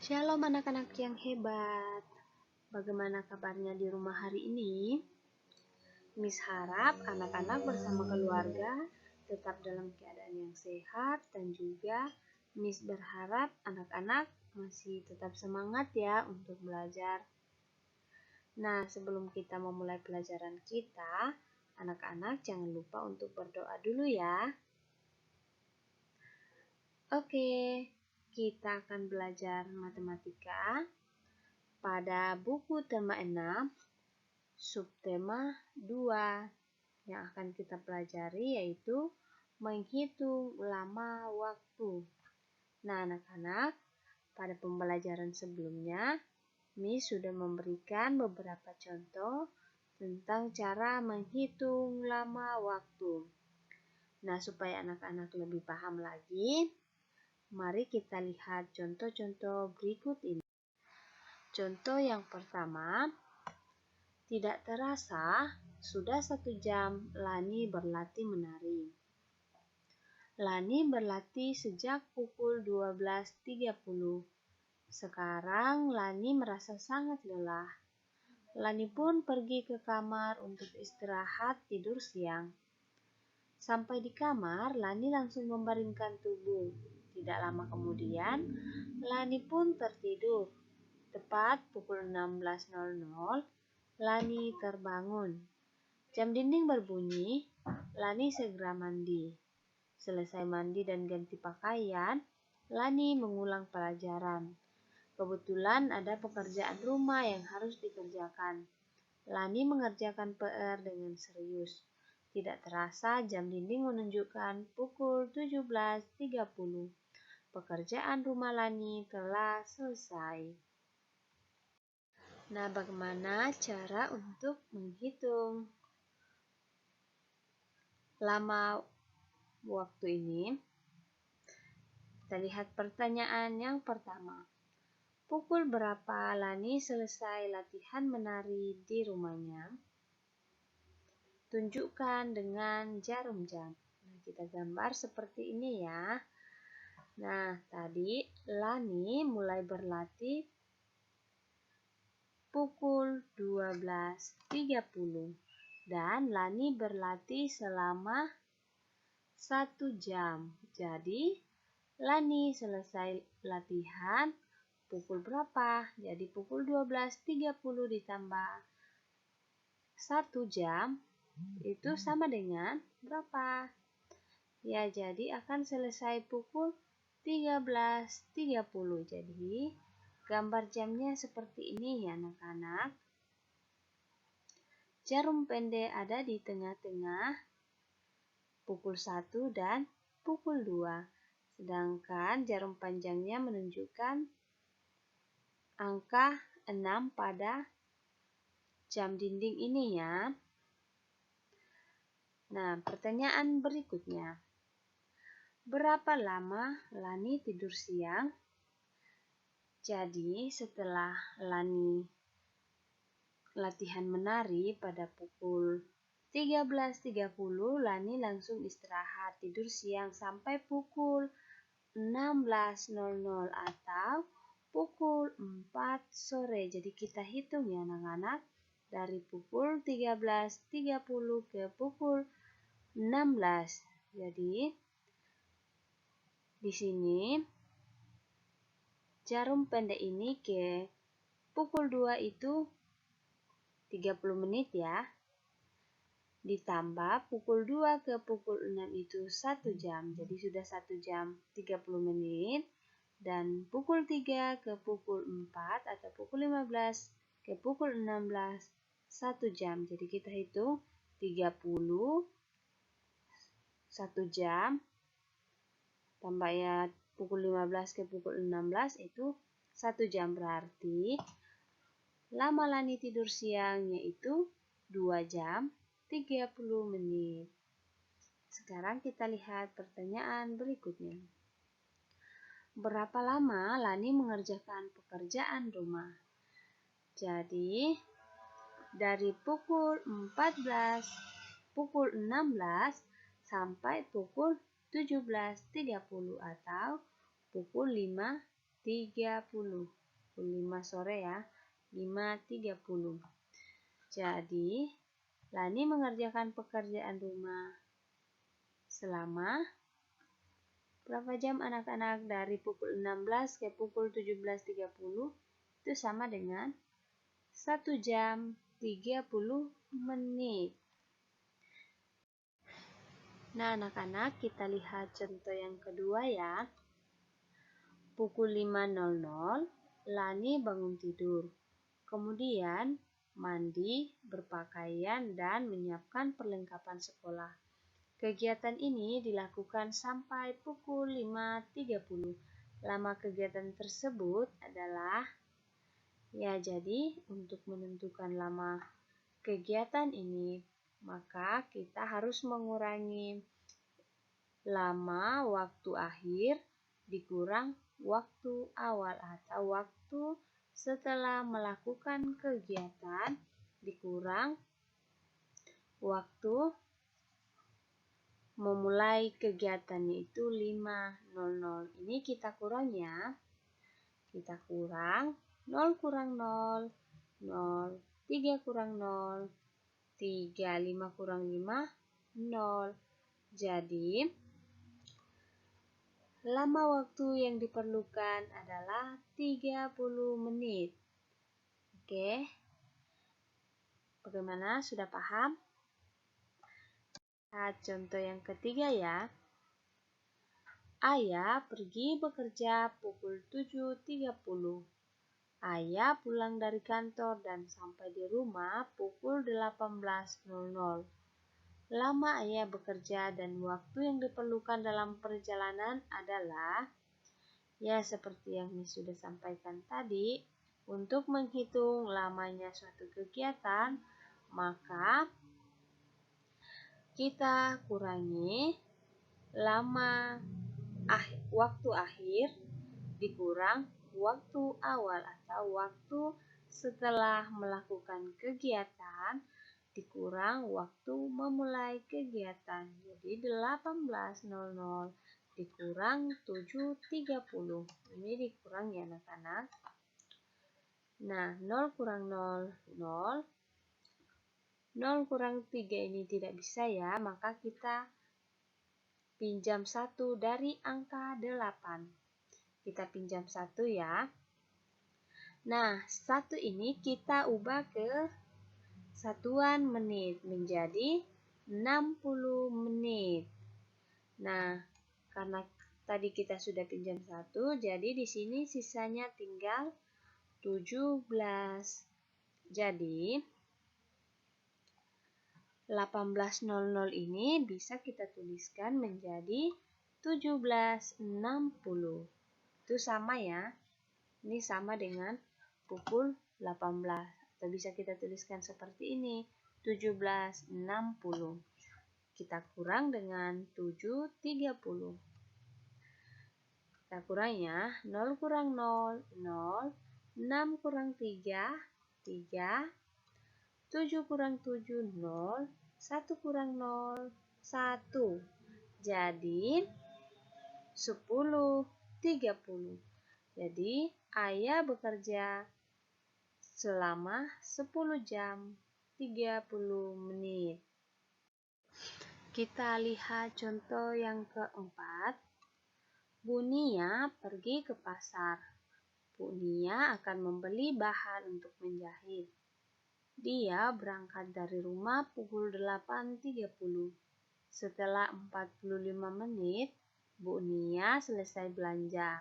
Shalom anak-anak yang hebat. Bagaimana kabarnya di rumah hari ini? Miss harap anak-anak bersama keluarga tetap dalam keadaan yang sehat dan juga Miss berharap anak-anak masih tetap semangat ya untuk belajar. Nah, sebelum kita memulai pelajaran kita, anak-anak jangan lupa untuk berdoa dulu ya. Oke, kita akan belajar matematika pada buku tema 6, subtema 2 yang akan kita pelajari yaitu menghitung lama waktu. Nah, anak-anak, pada pembelajaran sebelumnya, Miss sudah memberikan beberapa contoh tentang cara menghitung lama waktu. Nah, supaya anak-anak lebih paham lagi, mari kita lihat contoh-contoh berikut ini. Contoh yang pertama, tidak terasa sudah 1 jam Lani berlatih menari. Lani berlatih sejak pukul 12.30. Sekarang Lani merasa sangat lelah. Lani pun pergi ke kamar untuk istirahat tidur siang. Sampai di kamar, Lani langsung membaringkan tubuh. Tidak lama kemudian, Lani pun tertidur. Tepat pukul 16.00, Lani terbangun. Jam dinding berbunyi, Lani segera mandi. Selesai mandi dan ganti pakaian, Lani mengulang pelajaran. Kebetulan ada pekerjaan rumah yang harus dikerjakan. Lani mengerjakan PR dengan serius. Tidak terasa jam dinding menunjukkan pukul 17.30. Pekerjaan rumah Lani telah selesai. Nah, bagaimana cara untuk menghitung lama waktu ini? Kita lihat pertanyaan yang pertama. Pukul berapa Lani selesai latihan menari di rumahnya? Tunjukkan dengan jarum jam. Nah, kita gambar seperti ini ya. Nah, tadi Lani mulai berlatih pukul 12.30 dan Lani berlatih selama 1 jam. Jadi, Lani selesai latihan pukul berapa? Jadi, pukul 12.30 ditambah 1 jam itu sama dengan berapa? Ya, jadi akan selesai pukul 13.30. Jadi, gambar jamnya seperti ini ya anak-anak. Jarum pendek ada di tengah-tengah pukul 1 dan pukul 2. Sedangkan jarum panjangnya menunjukkan angka 6 pada jam dinding ini ya. Nah, pertanyaan berikutnya. Berapa lama Lani tidur siang? Jadi, setelah Lani latihan menari pada pukul 13.30, Lani langsung istirahat tidur siang sampai pukul 16.00 atau pukul 4 sore. Jadi kita hitung ya anak-anak, dari pukul 13.30 ke pukul 16. Jadi di sini jarum pendek ini ke pukul 2 itu 30 menit ya. Ditambah pukul 2 ke pukul 6 itu 1 jam. Jadi sudah 1 jam 30 menit. Dan pukul 3 ke pukul 4 atau pukul 15 ke pukul 16 1 jam. Jadi kita hitung 30 1 jam tambah ya pukul 15 ke pukul 16 itu 1 jam, berarti lama Lani tidur siang yaitu 2 jam 30 menit. Sekarang kita lihat pertanyaan berikutnya. Berapa lama Lani mengerjakan pekerjaan rumah? Jadi, dari pukul 14, pukul 16 sampai pukul 17.30 atau pukul 5 5.30. Pukul 5 sore ya. 5.30. Jadi, Lani mengerjakan pekerjaan rumah selama berapa jam anak-anak? Dari pukul 16 ke pukul 17.30 itu sama dengan 1 jam 30 menit. Nah, anak-anak, kita lihat contoh yang kedua ya. Pukul 5.00, Lani bangun tidur. Kemudian, mandi, berpakaian, dan menyiapkan perlengkapan sekolah. Kegiatan ini dilakukan sampai pukul 5.30. Lama kegiatan tersebut adalah, jadi untuk menentukan lama kegiatan ini, maka kita harus mengurangi lama waktu akhir dikurang waktu awal atau waktu setelah melakukan kegiatan dikurang waktu memulai kegiatan, yaitu 5.00. Ini kita kurang ya. Kita kurang 0 kurang 0, 0, 3 kurang 0, 3, 5 kurang 5, 0. Jadi, lama waktu yang diperlukan adalah 30 menit. Oke. Bagaimana? Sudah paham? Nah, contoh yang ketiga ya. Ayah pergi bekerja pukul 7.30. Ayah pulang dari kantor dan sampai di rumah pukul 18.00. Lama ayah bekerja dan waktu yang diperlukan dalam perjalanan adalah, seperti yang sudah sampaikan tadi, untuk menghitung lamanya suatu kegiatan, maka kita kurangi lama waktu akhir dikurang waktu awal atau waktu setelah melakukan kegiatan dikurang waktu memulai kegiatan. Jadi 18.00 dikurang 7.30. Ini dikurang ya anak-anak. Nah, 0 kurang 0, 0. 0 kurang 3 ini tidak bisa ya, maka kita pinjam 1 dari angka 8. Kita pinjam 1 ya. Nah, 1 ini kita ubah ke satuan menit menjadi 60 menit. Nah, karena tadi kita sudah pinjam 1, jadi di sini sisanya tinggal 17. Jadi, 18.00 ini bisa kita tuliskan menjadi 17.60. Itu sama ya. Ini sama dengan pukul 18. Atau bisa kita tuliskan seperti ini, 17.60. Kita kurang dengan 7.30. Kita kurang ya. 0 kurang 0, 0. 6 kurang 3, 3. 7 kurang 7, 0. 1 kurang 0, 1. Jadi, 10.30. Jadi, ayah bekerja selama 10 jam 30 menit. Kita lihat contoh yang keempat. Bu Nia pergi ke pasar. Bu Nia akan membeli bahan untuk menjahit. Dia berangkat dari rumah pukul 8.30. Setelah 45 menit, Bu Nia selesai belanja.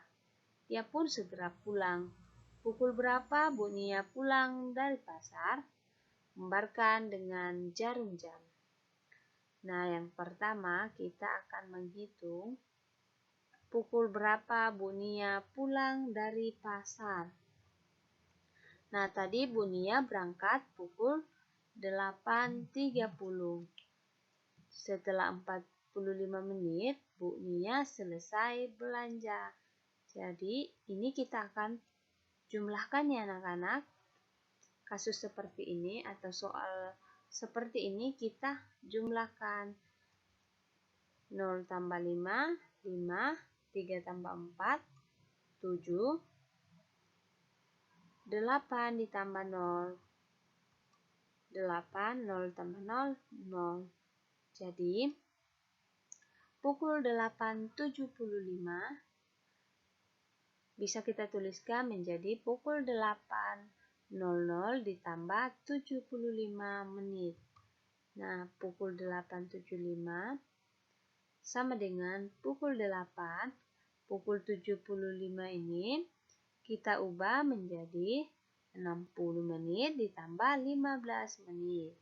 Dia pun segera pulang. Pukul berapa Bu Nia pulang dari pasar? Gambarkan dengan jarum jam. Nah, yang pertama kita akan menghitung pukul berapa Bu Nia pulang dari pasar. Nah, tadi Bu Nia berangkat pukul 8.30. Setelah 45 menit, Bu Nia selesai belanja. Jadi, ini kita akan jumlahkan ya anak-anak. Kasus seperti ini atau soal seperti ini kita jumlahkan. 0 tambah 5, 5. 3 tambah 4, 7. 8 ditambah 0. 8, 0 tambah 0, 0. Jadi, pukul 8.75 bisa kita tuliskan menjadi pukul 8.00 ditambah 75 menit. Nah, pukul 8.75 sama dengan pukul 8. Pukul 75 ini kita ubah menjadi 60 menit ditambah 15 menit.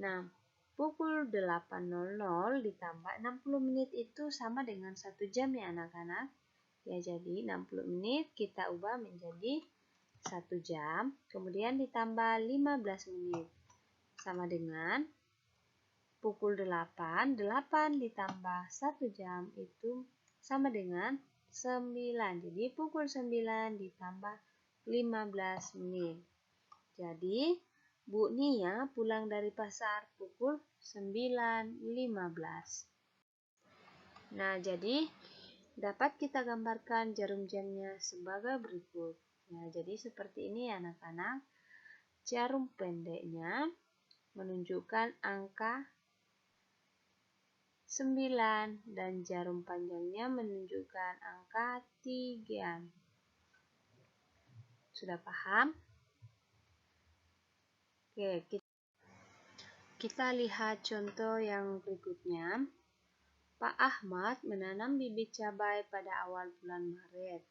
Nah, pukul 8.00 ditambah 60 menit itu sama dengan 1 jam ya anak-anak. Ya, jadi 60 menit kita ubah menjadi 1 jam, kemudian ditambah 15 menit. Sama dengan pukul 8, 8 ditambah 1 jam itu sama dengan 9. Jadi pukul 9 ditambah 15 menit. Jadi Bu Nia pulang dari pasar pukul 9.15. Nah, jadi dapat kita gambarkan jarum jamnya sebagai berikut. Nah, jadi seperti ini anak-anak. Jarum pendeknya menunjukkan angka 9 dan jarum panjangnya menunjukkan angka 3. Sudah paham? Oke, kita lihat contoh yang berikutnya. Pak Ahmad menanam bibit cabai pada awal bulan Maret.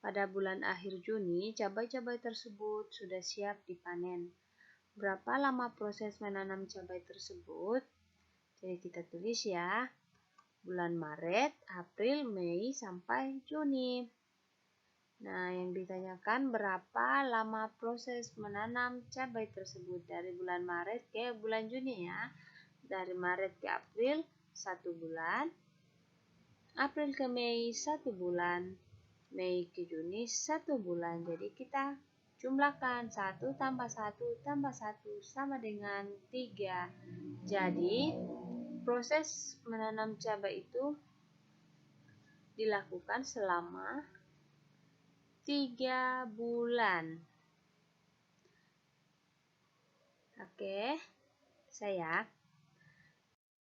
Pada bulan akhir Juni, cabai-cabai tersebut sudah siap dipanen. Berapa lama proses menanam cabai tersebut? Jadi kita tulis ya, bulan Maret, April, Mei, sampai Juni. Nah, yang ditanyakan berapa lama proses menanam cabai tersebut dari bulan Maret ke bulan Juni ya. Dari Maret ke April 1 bulan, April ke Mei 1 bulan, Mei ke Juni 1 bulan. Jadi kita jumlahkan 1 tambah 1 tambah 1 sama dengan 3. Jadi proses menanam cabai itu dilakukan selama 3 bulan. Oke, sayang.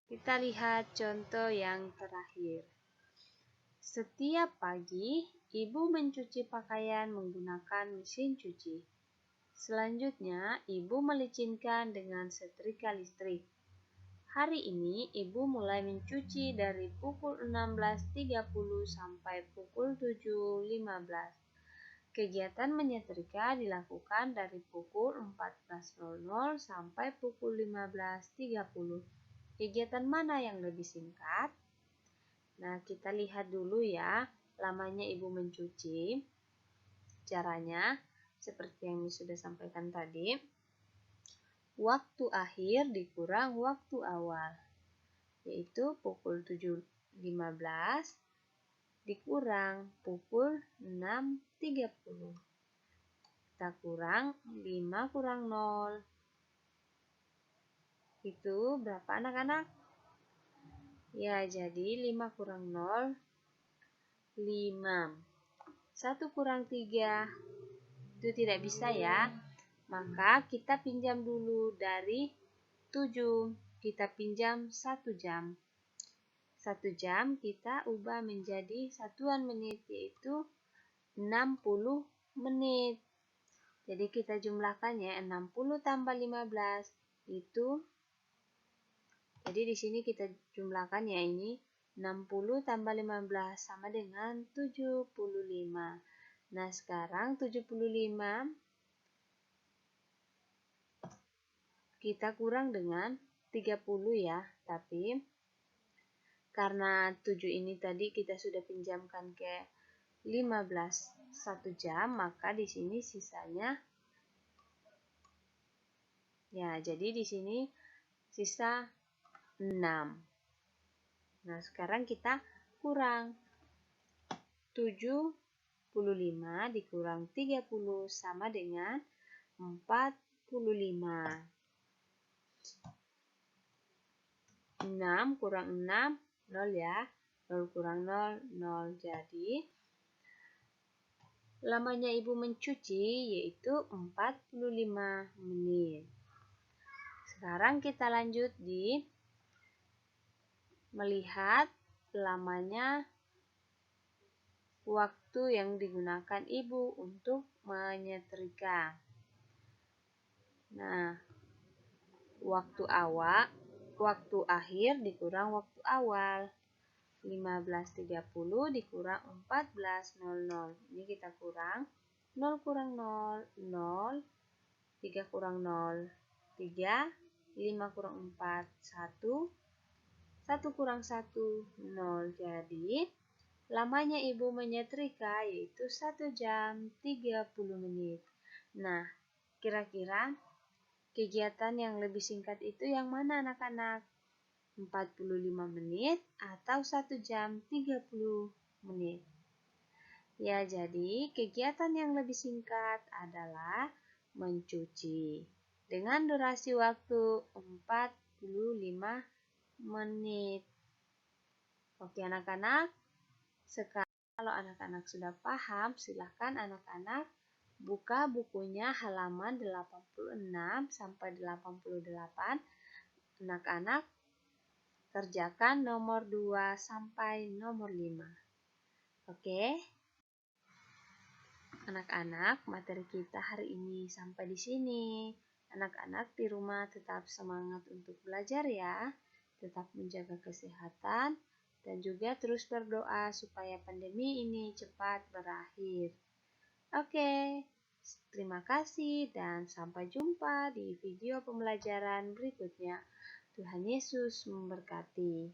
Kita lihat contoh yang terakhir. Setiap pagi, ibu mencuci pakaian menggunakan mesin cuci. Selanjutnya, ibu melicinkan dengan setrika listrik. Hari ini, ibu mulai mencuci dari pukul 16.30 sampai pukul 7.15. Kegiatan menyetrika dilakukan dari pukul 14.00 sampai pukul 15.30. Kegiatan mana yang lebih singkat? Nah, kita lihat dulu ya, lamanya ibu mencuci. Caranya seperti yang sudah sampaikan tadi. Waktu akhir dikurang waktu awal, yaitu pukul 7.15 dikurang pukul 6.30. Kita kurang 5 kurang 0. Itu berapa anak-anak? Ya, jadi 5 kurang 0, 5. 1 kurang 3, itu tidak bisa ya. Maka kita pinjam dulu dari 7. Kita pinjam 1 jam. 1 jam kita ubah menjadi satuan menit, yaitu 60 menit. Jadi kita jumlahkan ya, 60 tambah 15 itu. Jadi di sini kita jumlahkan ya, ini 60 tambah 15 sama dengan 75. Nah, sekarang 75 kita kurang dengan 30 ya, tapi karena 7 ini tadi kita sudah pinjamkan ke 15 1 jam, maka di sini sisanya ya, jadi di sini sisa 6. Nah, sekarang kita kurang 75 dikurang 30 sama dengan 45. 6 kurang 6, 0 ya. 0 kurang 0, 0. Jadi Lamanya ibu mencuci yaitu 45 menit. Sekarang kita lanjut di melihat lamanya waktu yang digunakan ibu untuk menyetrika. Nah, waktu akhir dikurang waktu awal. 15.30 dikurang 14.00. Ini kita kurang 0 kurang 0, 0, 3 kurang 0, 3, 5 kurang 4, 1, 1 kurang 1, 0. Jadi, lamanya ibu menyetrika yaitu 1 jam 30 menit. Nah, kira-kira kegiatan yang lebih singkat itu yang mana anak-anak? 45 menit atau 1 jam 30 menit. Ya, jadi kegiatan yang lebih singkat adalah mencuci dengan durasi waktu 45 menit. Oke anak-anak, sekarang kalau anak-anak sudah paham, silakan anak-anak buka bukunya halaman 86 sampai 88. Anak-anak kerjakan nomor 2 sampai nomor 5. Oke? Anak-anak, materi kita hari ini sampai di sini. Anak-anak di rumah tetap semangat untuk belajar ya. Tetap menjaga kesehatan dan juga terus berdoa supaya pandemi ini cepat berakhir. Oke, terima kasih dan sampai jumpa di video pembelajaran berikutnya. Tuhan Yesus memberkati.